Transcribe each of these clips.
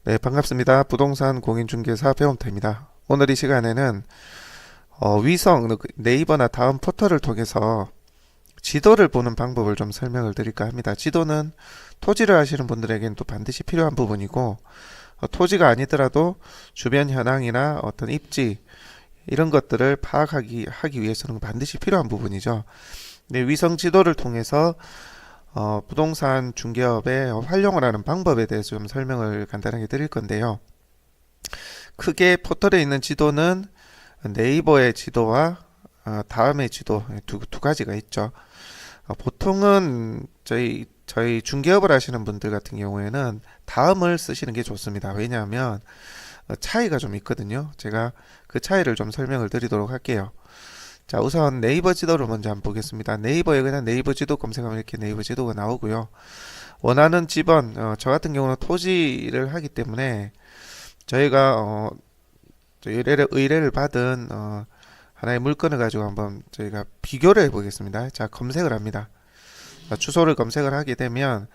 네, 반갑습니다. 부동산 공인중개사 배움터입니다. 오늘 이 시간에는 위성, 네이버나 다음 포털을 통해서 지도를 보는 방법을 좀 설명을 드릴까 합니다. 지도는 토지를 하시는 분들에게는 또 반드시 필요한 부분이고, 토지가 아니더라도 주변 현황이나 어떤 입지, 이런 것들을 하기 위해서는 반드시 필요한 부분이죠. 네, 위성 지도를 통해서 부동산 중개업에 활용을 하는 방법에 대해서 좀 설명을 간단하게 드릴 건데요. 크게 포털에 있는 지도는 네이버의 지도와 다음의 지도 두 가지가 있죠. 보통은 저희 중개업을 하시는 분들 같은 경우에는 다음을 쓰시는 게 좋습니다. 왜냐하면 차이가 좀 있거든요. 제가 그 차이를 좀 설명을 드리도록 할게요. 자, 우선 네이버 지도를 먼저 한번 보겠습니다. 네이버에 그냥 네이버 지도 검색하면 이렇게 네이버 지도가 나오고요. 원하는 지번, 저 같은 경우는 토지를 하기 때문에 저희가 의뢰를 받은 하나의 물건을 가지고 한번 저희가 비교를 해보겠습니다. 자, 검색을 합니다. 자, 주소를 검색을 하게 되면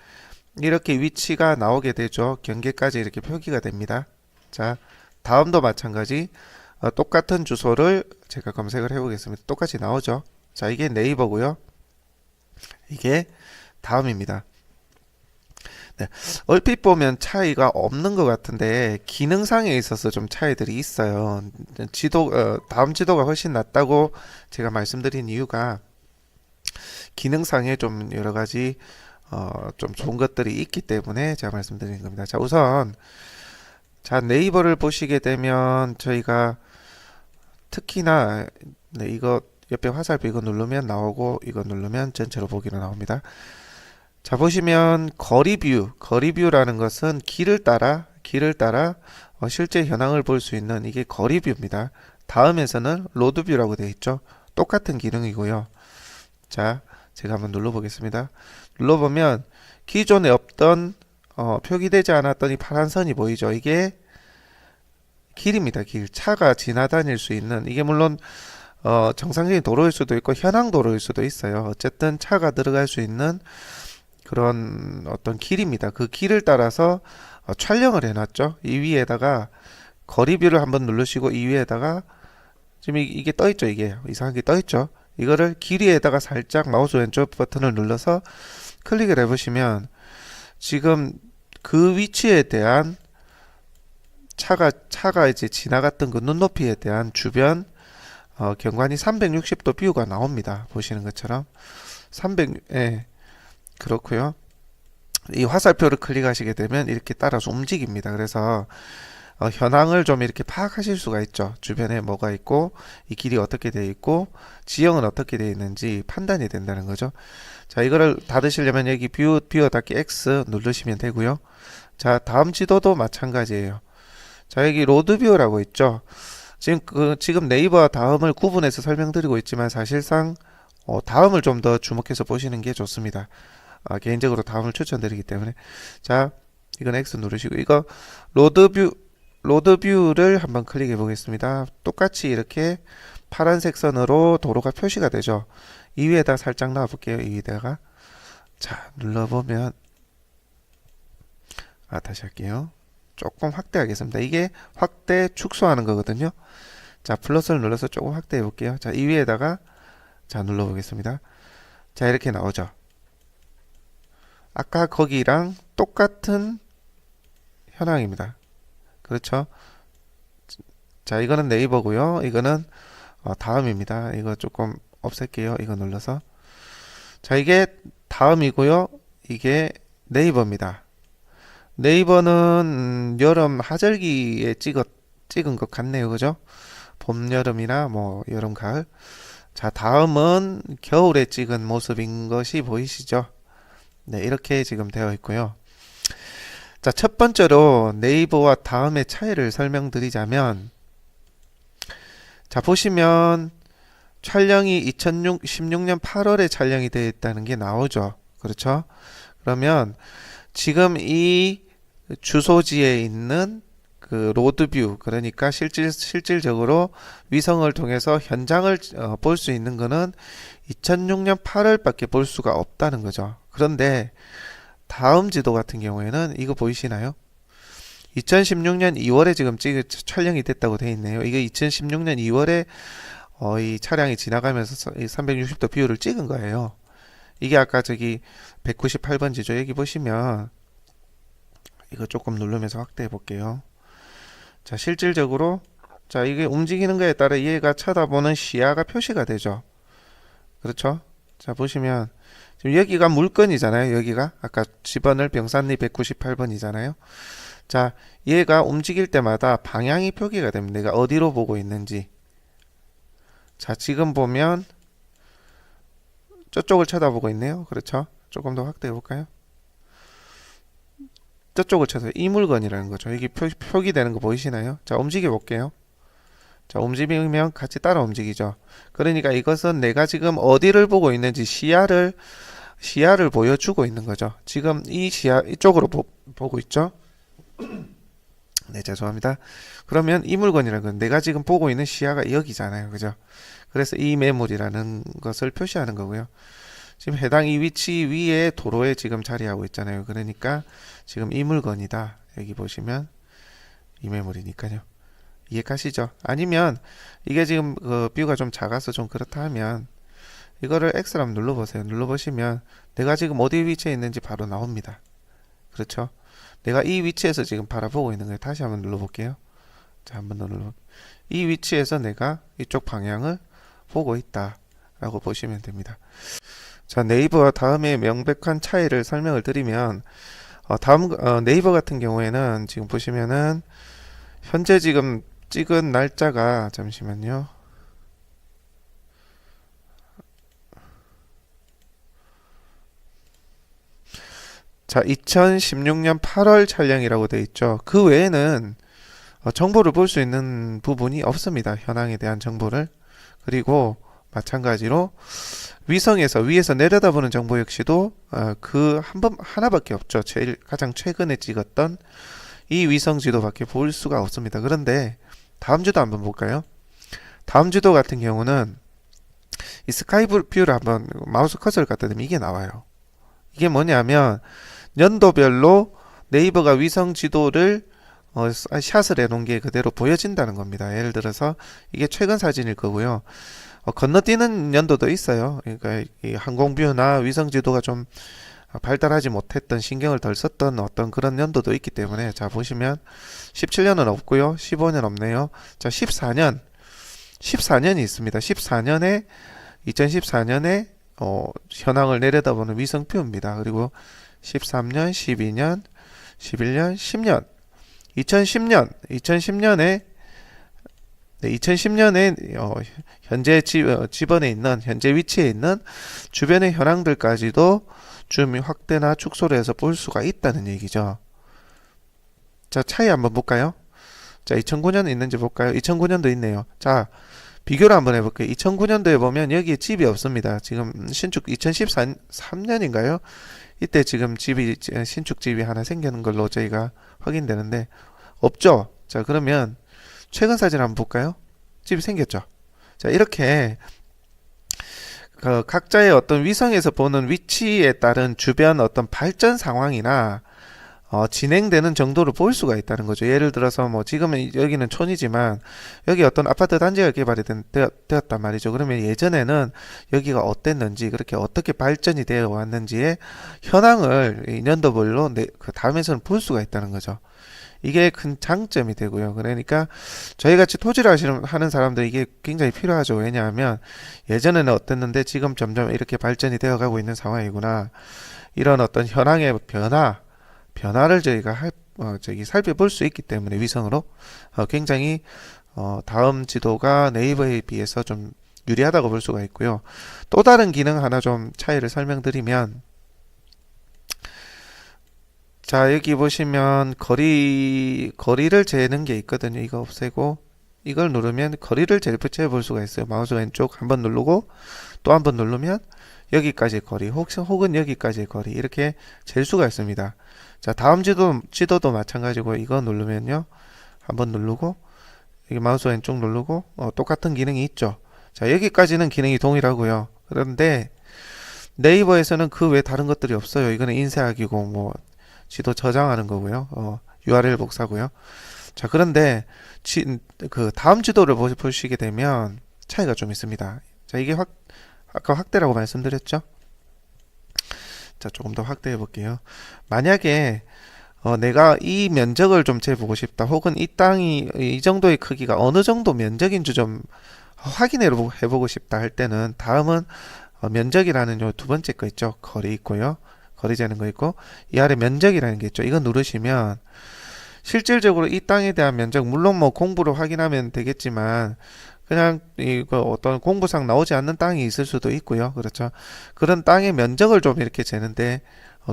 이렇게 위치가 나오게 되죠. 경계까지 이렇게 표기가 됩니다. 자, 다음도 마찬가지 똑같은 주소를 제가 검색을 해보겠습니다. 똑같이 나오죠. 자, 이게 네이버고요. 이게 다음입니다. 네, 얼핏 보면 차이가 없는 것 같은데 기능상에 있어서 좀 차이들이 있어요. 다음 지도가 훨씬 낫다고 제가 말씀드린 이유가 기능상에 좀 여러 가지 좀 좋은 것들이 있기 때문에 제가 말씀드린 겁니다. 자, 우선 자, 네이버를 보시게 되면 저희가 특히나 네, 이거 옆에 화살표 이거 누르면 나오고 이거 누르면 전체로 보기로 나옵니다. 자, 보시면 거리뷰라는 것은 길을 따라 실제 현황을 볼 수 있는 이게 거리뷰입니다. 다음에서는 로드뷰라고 되어 있죠. 똑같은 기능이고요. 자, 제가 한번 눌러보겠습니다. 눌러보면 기존에 없던 표기되지 않았던 이 파란 선이 보이죠. 이게 길입니다. 차가 지나다닐 수 있는 이게 물론 정상적인 도로일 수도 있고 현황 도로일 수도 있어요. 어쨌든 차가 들어갈 수 있는 그런 어떤 길입니다. 그 길을 따라서 촬영을 해놨죠. 이 위에다가 거리뷰를 한번 누르시고 이 위에다가 지금 이게 떠있죠. 이게 이상하게 떠있죠. 이거를 길 위에다가 살짝 마우스 왼쪽 버튼을 눌러서 클릭을 해보시면 지금 그 위치에 대한 차가 이제 지나갔던 그 눈높이에 대한 주변 경관이 360도 뷰가 나옵니다. 보시는 것처럼 300, 그렇고요. 이 화살표를 클릭하시게 되면 이렇게 따라서 움직입니다. 그래서 현황을 좀 이렇게 파악하실 수가 있죠. 주변에 뭐가 있고 이 길이 어떻게 되어 있고 지형은 어떻게 되어 있는지 판단이 된다는 거죠. 자, 이거를 닫으시려면 여기 뷰어 닫기 X 누르시면 되고요. 자, 다음 지도도 마찬가지예요. 자, 여기 로드뷰라고 있죠. 지금 네이버와 다음을 구분해서 설명드리고 있지만 사실상 다음을 좀 더 주목해서 보시는 게 좋습니다. 개인적으로 다음을 추천드리기 때문에. 자, 이건 X 누르시고 이거 로드뷰를 한번 클릭해 보겠습니다. 똑같이 이렇게 파란색 선으로 도로가 표시가 되죠. 이 위에다 살짝 놔 볼게요. 이 위에다가 자, 눌러보면 다시 할게요. 조금 확대하겠습니다. 이게 확대 축소하는 거거든요. 자, 플러스를 눌러서 조금 확대해 볼게요. 자, 이 위에다가 자, 눌러 보겠습니다. 자, 이렇게 나오죠. 아까 거기랑 똑같은 현황입니다. 그렇죠? 자, 이거는 네이버고요. 이거는 다음입니다. 이거 조금 없앨게요. 이거 눌러서. 자, 이게 다음이고요. 이게 네이버입니다. 네이버는 여름 하절기에 찍은 것 같네요. 그죠? 봄, 여름이나 뭐 여름, 가을. 자, 다음은 겨울에 찍은 모습인 것이 보이시죠? 네, 이렇게 지금 되어 있고요. 자, 첫 번째로 네이버와 다음의 차이를 설명드리자면 자, 보시면 촬영이 2016년 8월에 촬영이 되어 있다는 게 나오죠. 그렇죠? 그러면 지금 이 주소지에 있는 그 로드뷰, 그러니까 실질적으로 위성을 통해서 현장을 볼 수 있는 거는 2006년 8월밖에 볼 수가 없다는 거죠. 그런데 다음 지도 같은 경우에는 이거 보이시나요? 2016년 2월에 지금 촬영이 됐다고 돼 있네요. 이게 2016년 2월에 이 차량이 지나가면서 이 360도 뷰를 찍은 거예요. 이게 아까 저기 198번지죠. 여기 보시면 이거 조금 누르면서 확대해 볼게요. 자, 실질적으로 자, 이게 움직이는 거에 따라 얘가 쳐다보는 시야가 표시가 되죠. 그렇죠? 자, 보시면 지금 여기가 물건이잖아요. 여기가 아까 집어넣을 병산리 198번이잖아요. 자, 얘가 움직일 때마다 방향이 표기가 됩니다. 내가 어디로 보고 있는지. 자, 지금 보면 저쪽을 쳐다보고 있네요. 그렇죠? 조금 더 확대해 볼까요? 저쪽을 쳐서 이 물건이라는 거죠. 여기 표기되는 거 보이시나요? 자, 움직여 볼게요. 자, 움직이면 같이 따라 움직이죠. 그러니까 이것은 내가 지금 어디를 보고 있는지 시야를 보여주고 있는 거죠. 지금 이 시야 이쪽으로 보고 있죠. 네, 죄송합니다. 그러면 이 물건이라는 건 내가 지금 보고 있는 시야가 여기잖아요. 그죠? 그래서 이 매물이라는 것을 표시하는 거고요. 지금 해당 이 위치 위에 도로에 지금 자리하고 있잖아요. 그러니까 지금 이 물건이다. 여기 보시면 이 매물이니까요. 이해가시죠? 아니면 이게 지금 그 뷰가 좀 작아서 좀 그렇다 하면 이거를 X를 한번 눌러보세요. 눌러보시면 내가 지금 어디 위치에 있는지 바로 나옵니다. 그렇죠? 내가 이 위치에서 지금 바라보고 있는 거예요. 다시 한번 눌러볼게요. 자, 한번 더 눌러. 이 위치에서 내가 이쪽 방향을 보고 있다 라고 보시면 됩니다. 자, 네이버와 다음에 명백한 차이를 설명을 드리면 네이버 같은 경우에는 지금 보시면은 현재 지금 찍은 날짜가 잠시만요. 자, 2016년 8월 촬영이라고 되어 있죠. 그 외에는 정보를 볼 수 있는 부분이 없습니다. 현황에 대한 정보를. 그리고 마찬가지로 위성에서 위에서 내려다보는 정보 역시도 그 하나밖에 없죠. 가장 최근에 찍었던 이 위성 지도밖에 볼 수가 없습니다. 그런데 다음 지도 한번 볼까요? 다음 지도 같은 경우는 이 스카이 뷰를 한번 마우스 커서를 갖다 대면 이게 나와요. 이게 뭐냐면 연도별로 네이버가 위성 지도를 샷을 해놓은 게 그대로 보여진다는 겁니다. 예를 들어서 이게 최근 사진일 거고요. 건너뛰는 연도도 있어요. 그러니까 이 항공뷰나 위성 지도가 좀 발달하지 못했던 신경을 덜 썼던 어떤 그런 연도도 있기 때문에 자, 보시면 17년은 없고요. 15년 없네요. 자, 14년이 있습니다. 2014년에 현황을 내려다보는 위성표입니다. 그리고 13년, 12년, 11년, 10년, 2010년에 현재 집원에 있는 현재 위치에 있는 주변의 현황들까지도 줌 확대나 축소를 해서 볼 수가 있다는 얘기죠. 자, 차이 한번 볼까요? 자, 2009년 있는지 볼까요? 2009년도 있네요. 자, 비교를 한번 해볼게요. 2009년도에 보면 여기에 집이 없습니다. 지금 신축 2013년인가요? 이때 지금 신축 집이 하나 생기는 걸로 저희가 확인되는데 없죠? 자, 그러면 최근 사진 한번 볼까요? 집이 생겼죠? 자, 이렇게 각자의 어떤 위성에서 보는 위치에 따른 주변 어떤 발전 상황이나 진행되는 정도를 볼 수가 있다는 거죠. 예를 들어서 뭐 지금은 여기는 촌이지만 여기 어떤 아파트 단지가 개발이 되었단 말이죠. 그러면 예전에는 여기가 어땠는지 그렇게 어떻게 발전이 되어 왔는지의 현황을 연도별로 그 다음에서는 볼 수가 있다는 거죠. 이게 큰 장점이 되고요. 그러니까 저희같이 토지를 하는 사람들 이게 굉장히 필요하죠. 왜냐하면 예전에는 어땠는데 지금 점점 이렇게 발전이 되어가고 있는 상황이구나. 이런 어떤 현황의 변화를 저희가 살펴볼 수 있기 때문에 위성으로 굉장히 다음 지도가 네이버에 비해서 좀 유리하다고 볼 수가 있고요. 또 다른 기능 하나 좀 차이를 설명드리면 자, 여기 보시면 거리를 재는 게 있거든요. 이거 없애고 이걸 누르면 거리를 재볼 수가 있어요. 마우스 왼쪽 한번 누르고 또 한번 누르면 여기까지의 거리 혹은 여기까지의 거리 이렇게 잴 수가 있습니다. 자, 다음 지도도 마찬가지고 이거 누르면요. 한번 누르고 여기 마우스 왼쪽 누르고 똑같은 기능이 있죠. 자, 여기까지는 기능이 동일하고요. 그런데 네이버에서는 그 외 다른 것들이 없어요. 이거는 인쇄하기고 뭐 지도 저장하는 거고요. URL 복사고요. 자, 그런데 그 다음 지도를 보시게 되면 차이가 좀 있습니다. 자, 이게 아까 확대라고 말씀드렸죠? 자, 조금 더 확대해 볼게요. 만약에 내가 이 면적을 좀 재보고 싶다. 혹은 이 땅이 이 정도의 크기가 어느 정도 면적인지 좀 확인해 보고 싶다 할 때는 다음은 면적이라는 요 두 번째 거 있죠. 거리 있고요. 거리 재는 거 있고 이 아래 면적이라는 게 있죠. 이거 누르시면 실질적으로 이 땅에 대한 면적 물론 뭐 공부로 확인하면 되겠지만 그냥 이거 어떤 공부상 나오지 않는 땅이 있을 수도 있고요. 그렇죠. 그런 땅의 면적을 좀 이렇게 재는데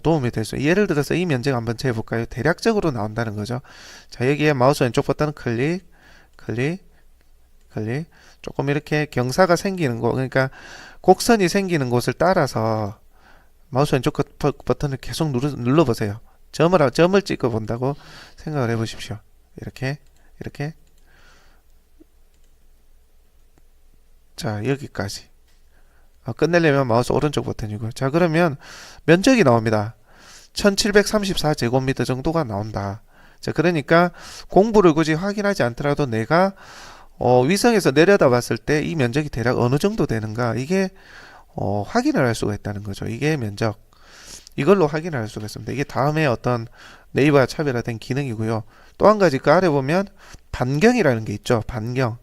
도움이 될 수. 예를 들어서 이 면적 한번 재볼까요? 대략적으로 나온다는 거죠. 자, 여기에 마우스 왼쪽 버튼 클릭, 클릭, 클릭. 조금 이렇게 경사가 생기는 곳, 그러니까 곡선이 생기는 곳을 따라서 마우스 왼쪽 버튼을 계속 눌러보세요. 점을 찍어 본다고 생각을 해보십시오. 이렇게, 이렇게. 자, 여기까지. 끝내려면 마우스 오른쪽 버튼이고요. 자, 그러면 면적이 나옵니다. 1734제곱미터 정도가 나온다. 자, 그러니까 공부를 굳이 확인하지 않더라도 내가 위성에서 내려다 봤을 때 이 면적이 대략 어느 정도 되는가 이게 확인을 할 수가 있다는 거죠. 이게 면적. 이걸로 확인을 할 수가 있습니다. 이게 다음에 어떤 네이버와 차별화된 기능이고요. 또 한 가지 그 아래 보면 반경이라는 게 있죠. 반경.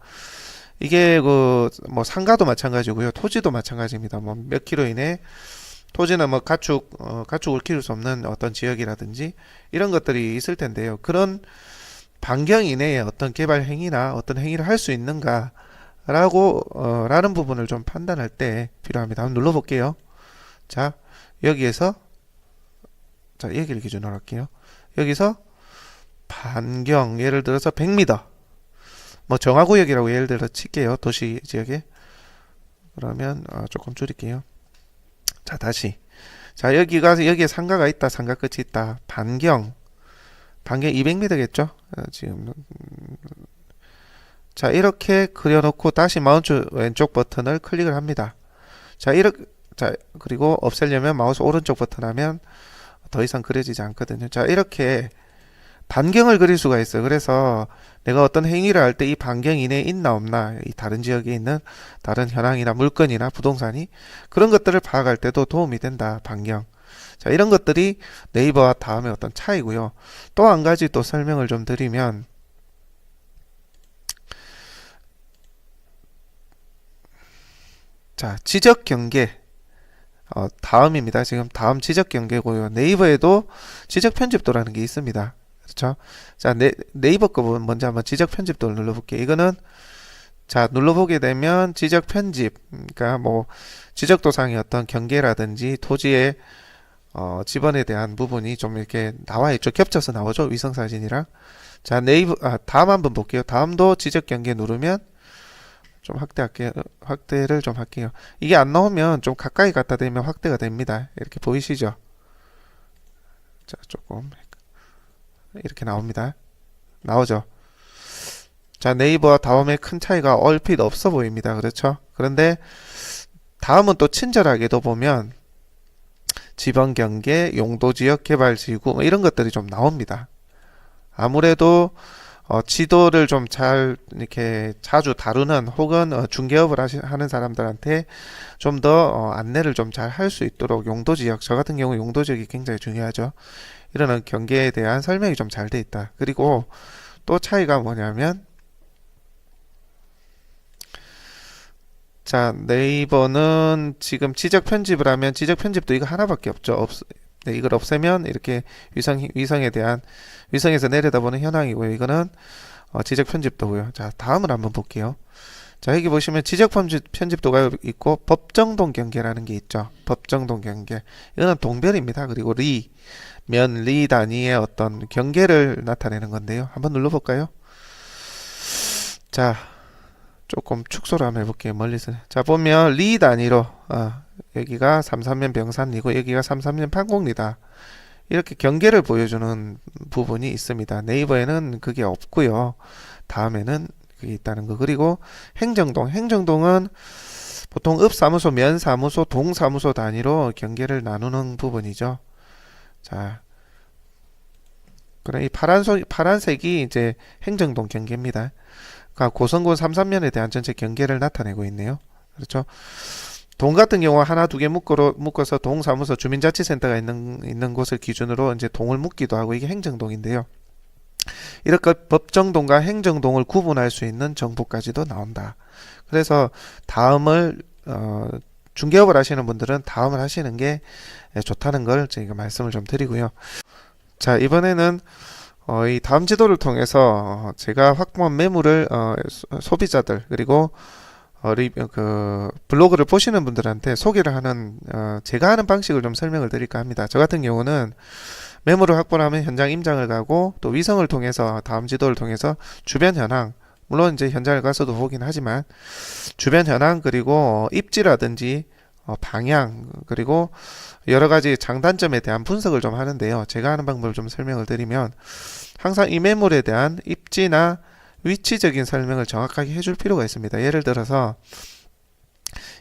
이게 뭐 상가도 마찬가지고요. 토지도 마찬가지입니다. 뭐 몇 킬로 이내 토지는 뭐 가축을 키울 수 없는 어떤 지역이라든지 이런 것들이 있을 텐데요. 그런 반경 이내에 어떤 개발 행위나 어떤 행위를 할 수 있는가 라는 부분을 좀 판단할 때 필요합니다. 한번 눌러볼게요. 자, 여기에서 자, 여기를 기준으로 할게요. 여기서 반경 예를 들어서 100m 뭐 정화구역이라고 예를 들어 칠게요. 도시 지역에. 그러면 조금 줄일게요. 자, 다시. 자, 여기에 상가가 있다. 상가 끝이 있다. 반경 200m겠죠? 지금 자, 이렇게 그려놓고 다시 마우스 왼쪽 버튼을 클릭을 합니다. 자, 그리고 없애려면 마우스 오른쪽 버튼 하면 더 이상 그려지지 않거든요. 자, 이렇게 반경을 그릴 수가 있어요. 그래서 내가 어떤 행위를 할 때 이 반경 이내에 있나 없나, 이 다른 지역에 있는 다른 현황이나 물건이나 부동산이 그런 것들을 파악할 때도 도움이 된다. 반경. 자, 이런 것들이 네이버와 다음의 어떤 차이고요. 또 한 가지 또 설명을 좀 드리면 자, 지적 경계 다음입니다. 지금 다음 지적 경계고요. 네이버에도 지적 편집도라는 게 있습니다. 그렇죠? 자, 네이버 거 먼저 한번 지적 편집도를 눌러볼게요. 이거는 자, 눌러보게 되면 지적 편집, 그러니까 뭐 지적도상의 어떤 경계라든지 토지의 지번에 대한 부분이 좀 이렇게 나와 있죠. 겹쳐서 나오죠. 위성 사진이랑. 자, 다음 한번 볼게요. 다음도 지적 경계 누르면 좀 확대를 좀 할게요. 이게 안 나오면 좀 가까이 갖다 대면 확대가 됩니다. 이렇게 보이시죠? 자, 조금 이렇게 나옵니다. 나오죠? 자, 네이버와 다음의 큰 차이가 얼핏 없어 보입니다. 그렇죠? 그런데 다음은 또 친절하게도 보면 지방경계, 용도지역 개발지구 뭐 이런 것들이 좀 나옵니다. 아무래도 지도를 좀 잘 이렇게 자주 다루는 혹은 중개업을 하는 사람들한테 좀 더 안내를 좀 잘 할 수 있도록 용도지역, 저 같은 경우 용도지역이 굉장히 중요하죠. 이런 경계에 대한 설명이 좀 잘 돼 있다. 그리고 또 차이가 뭐냐면 자, 네이버는 지금 지적 편집을 하면 지적 편집도 이거 하나밖에 없죠. 네, 이걸 없애면 이렇게 위성에서 내려다보는 현황이고요. 이거는 지적 편집도고요. 자, 다음을 한번 볼게요. 자, 여기 보시면 지적 편집도가 있고 법정동 경계라는 게 있죠. 법정동 경계. 이거는 동별입니다. 그리고 리 단위의 어떤 경계를 나타내는 건데요. 한번 눌러볼까요? 자, 조금 축소를 한번 해볼게요. 멀리서. 자, 보면 리 단위로 여기가 33년 병산리고 여기가 33년 판공리다. 이렇게 경계를 보여주는 부분이 있습니다. 네이버에는 그게 없고요. 다음에는 그게 있다는 거. 그리고 행정동은 보통 읍사무소, 면사무소, 동사무소 단위로 경계를 나누는 부분이죠. 자, 그럼 이 파란색이 이제 행정동 경계입니다. 그러니까 고성군 삼삼면에 대한 전체 경계를 나타내고 있네요. 그렇죠? 동 같은 경우 하나 두 개 묶어서 동사무소 주민자치센터가 있는 곳을 기준으로 이제 동을 묶기도 하고 이게 행정동인데요. 이렇게 법정동과 행정동을 구분할 수 있는 정보까지도 나온다. 그래서 다음을 중개업을 하시는 분들은 다음을 하시는 게 좋다는 걸 저희가 말씀을 좀 드리고요. 자, 이번에는 이 다음 지도를 통해서 제가 확보한 매물을 소비자들 그리고 블로그를 보시는 분들한테 소개를 하는 제가 하는 방식을 좀 설명을 드릴까 합니다. 저 같은 경우는 매물을 확보를 하면 현장 임장을 가고 또 위성을 통해서 다음 지도를 통해서 주변 현황 물론 이제 현장을 가서도 보긴 하지만 주변 현황 그리고 입지라든지 방향 그리고 여러 가지 장단점에 대한 분석을 좀 하는데요. 제가 하는 방법을 좀 설명을 드리면 항상 이 매물에 대한 입지나 위치적인 설명을 정확하게 해줄 필요가 있습니다. 예를 들어서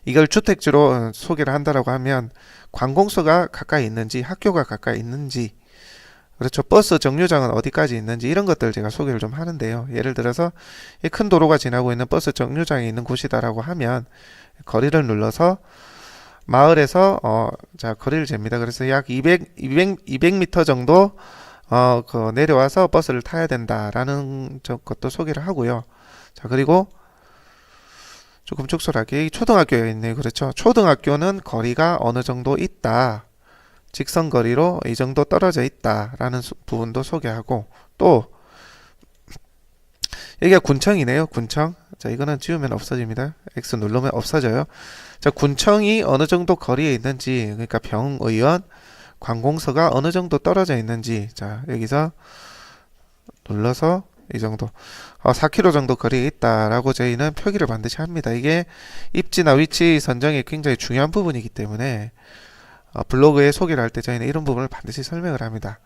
이걸 주택지로 소개를 한다라고 하면 관공서가 가까이 있는지 학교가 가까이 있는지 그렇죠. 버스 정류장은 어디까지 있는지 이런 것들 제가 소개를 좀 하는데요. 예를 들어서 이 큰 도로가 지나고 있는 버스 정류장이 있는 곳이다라고 하면 거리를 눌러서 마을에서 자 거리를 잽니다. 그래서 약 200m 정도 내려와서 버스를 타야 된다라는 것도 소개를 하고요. 자 그리고 조금 축소하게 초등학교가 있네요. 그렇죠. 초등학교는 거리가 어느 정도 있다. 직선거리로 이 정도 떨어져 있다라는 부분도 소개하고 또 여기가 군청이네요. 군청. 자 이거는 지우면 없어집니다. X 누르면 없어져요. 자 군청이 어느 정도 거리에 있는지 그러니까 병의원 관공서가 어느 정도 떨어져 있는지 자 여기서 눌러서 이 정도 4km 정도 거리에 있다라고 저희는 표기를 반드시 합니다. 이게 입지나 위치 선정이 굉장히 중요한 부분이기 때문에 블로그에 소개를 할 때 저희는 이런 부분을 반드시 설명을 합니다.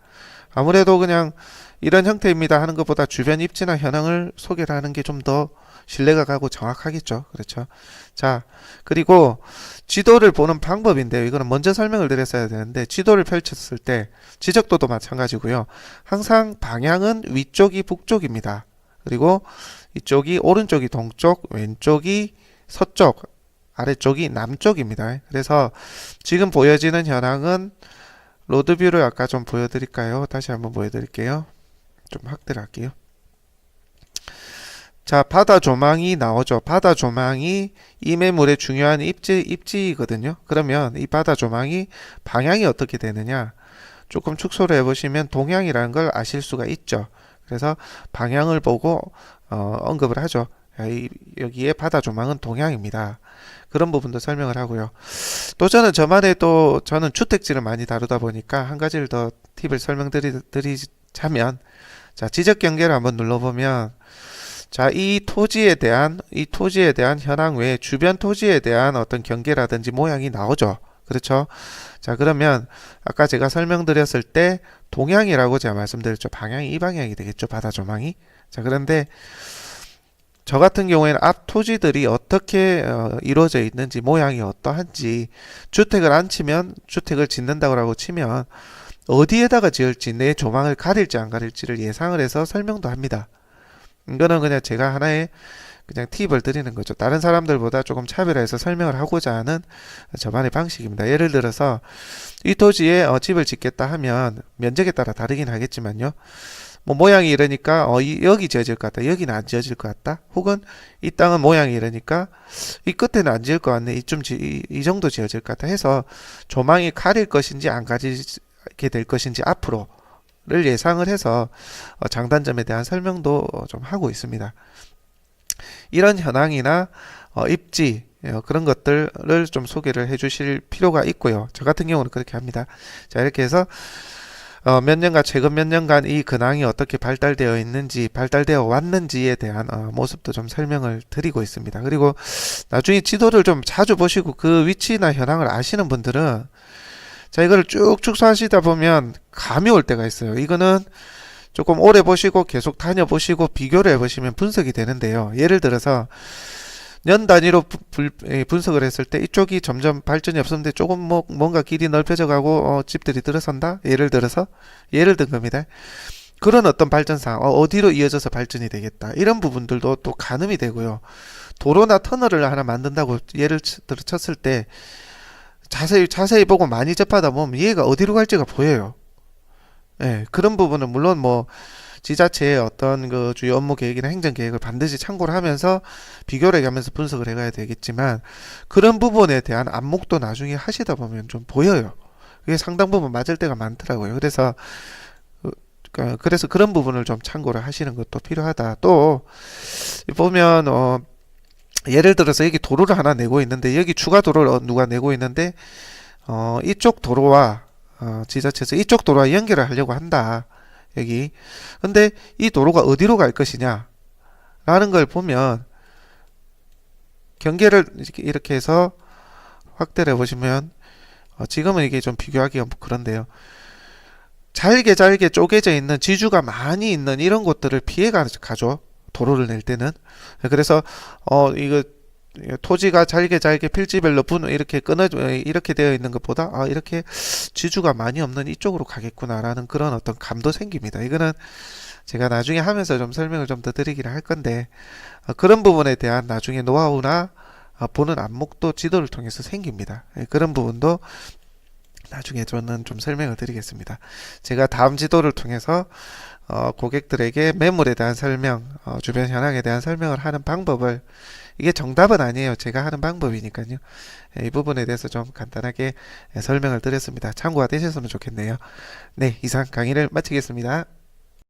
아무래도 그냥 이런 형태입니다 하는 것보다 주변 입지나 현황을 소개를 하는 게 좀 더 신뢰가 가고 정확하겠죠. 그렇죠. 자, 그리고 지도를 보는 방법인데요. 이거는 먼저 설명을 드렸어야 되는데 지도를 펼쳤을 때 지적도도 마찬가지고요. 항상 방향은 위쪽이 북쪽입니다. 그리고 이쪽이 오른쪽이 동쪽, 왼쪽이 서쪽, 아래쪽이 남쪽입니다. 그래서 지금 보여지는 현황은 로드뷰를 아까 좀 보여드릴까요? 다시 한번 보여드릴게요. 좀 확대를 할게요. 자, 바다 조망이 나오죠. 바다 조망이 이 매물의 중요한 입지거든요. 그러면 이 바다 조망이 방향이 어떻게 되느냐? 조금 축소를 해보시면 동향이라는 걸 아실 수가 있죠. 그래서 방향을 보고 언급을 하죠. 여기에 바다 조망은 동향입니다. 그런 부분도 설명을 하고요. 또 저는 저는 주택지를 많이 다루다 보니까 한 가지를 더 팁을 설명드리자면 자, 지적 경계를 한번 눌러보면 자, 이 토지에 대한 현황 외에 주변 토지에 대한 어떤 경계라든지 모양이 나오죠. 그렇죠? 자, 그러면 아까 제가 설명드렸을 때 동향이라고 제가 말씀드렸죠. 방향이 이 방향이 되겠죠. 바다 조망이. 자, 그런데 저 같은 경우에는 앞 토지들이 어떻게 이루어져 있는지 모양이 어떠한지 주택을 안 치면 주택을 짓는다고 치면 어디에다가 지을지 내 조망을 가릴지 안 가릴지를 예상을 해서 설명도 합니다. 이거는 그냥 제가 하나의 그냥 팁을 드리는 거죠. 다른 사람들보다 조금 차별화해서 설명을 하고자 하는 저만의 방식입니다. 예를 들어서 이 토지에 집을 짓겠다 하면 면적에 따라 다르긴 하겠지만요. 뭐 모양이 이러니까 여기 지어질 것 같다. 여기는 안 지어질 것 같다. 혹은 이 땅은 모양이 이러니까 이 끝에는 안 지을 것 같네. 이 정도 지어질 것 같다 해서 조망이 가릴 것인지 안 가리게 될 것인지 앞으로를 예상을 해서 장단점에 대한 설명도 좀 하고 있습니다. 이런 현황이나 입지 그런 것들을 좀 소개를 해 주실 필요가 있고요. 저 같은 경우는 그렇게 합니다. 자, 이렇게 해서 최근 몇 년간 이 근황이 어떻게 발달되어 있는지, 발달되어 왔는지에 대한 모습도 좀 설명을 드리고 있습니다. 그리고 나중에 지도를 좀 자주 보시고 그 위치나 현황을 아시는 분들은 자, 이거를 쭉 축소하시다 보면 감이 올 때가 있어요. 이거는 조금 오래 보시고 계속 다녀보시고 비교를 해보시면 분석이 되는데요. 예를 들어서 년 단위로 분석을 했을 때 이쪽이 점점 발전이 없었는데 조금 뭔가 길이 넓혀져 가고 집들이 들어선다. 예를 든 겁니다. 그런 어떤 발전상 어디로 이어져서 발전이 되겠다 이런 부분들도 또 가늠이 되고요. 도로나 터널을 하나 만든다고 예를 들어 쳤을 때 자세히 보고 많이 접하다 보면 얘가 어디로 갈지가 보여요. 예, 그런 부분은 물론 뭐 지자체의 어떤 그 주요 업무 계획이나 행정 계획을 반드시 참고를 하면서 비교를 해가면서 분석을 해가야 되겠지만 그런 부분에 대한 안목도 나중에 하시다 보면 좀 보여요. 그게 상당 부분 맞을 때가 많더라고요. 그래서 그런 부분을 좀 참고를 하시는 것도 필요하다. 또 보면 예를 들어서 여기 도로를 하나 내고 있는데 여기 추가 도로를 누가 내고 있는데 이쪽 도로와 지자체에서 이쪽 도로와 연결을 하려고 한다. 여기. 근데 이 도로가 어디로 갈 것이냐? 라는 걸 보면 경계를 이렇게 해서 확대를 해보시면 지금은 이게 좀 비교하기가 그런데요. 잘게 쪼개져 있는 지주가 많이 있는 이런 곳들을 피해 가죠. 도로를 낼 때는. 그래서 이거 토지가 잘게 필지별로 이렇게 이렇게 되어 있는 것보다 이렇게 지주가 많이 없는 이쪽으로 가겠구나라는 그런 어떤 감도 생깁니다. 이거는 제가 나중에 하면서 좀 설명을 좀 더 드리기를 할 건데 그런 부분에 대한 나중에 노하우나 보는 안목도 지도를 통해서 생깁니다. 그런 부분도 나중에 저는 좀 설명을 드리겠습니다. 제가 다음 지도를 통해서 고객들에게 매물에 대한 설명, 주변 현황에 대한 설명을 하는 방법을 이게 정답은 아니에요. 제가 하는 방법이니까요. 이 부분에 대해서 좀 간단하게 설명을 드렸습니다. 참고가 되셨으면 좋겠네요. 네, 이상 강의를 마치겠습니다.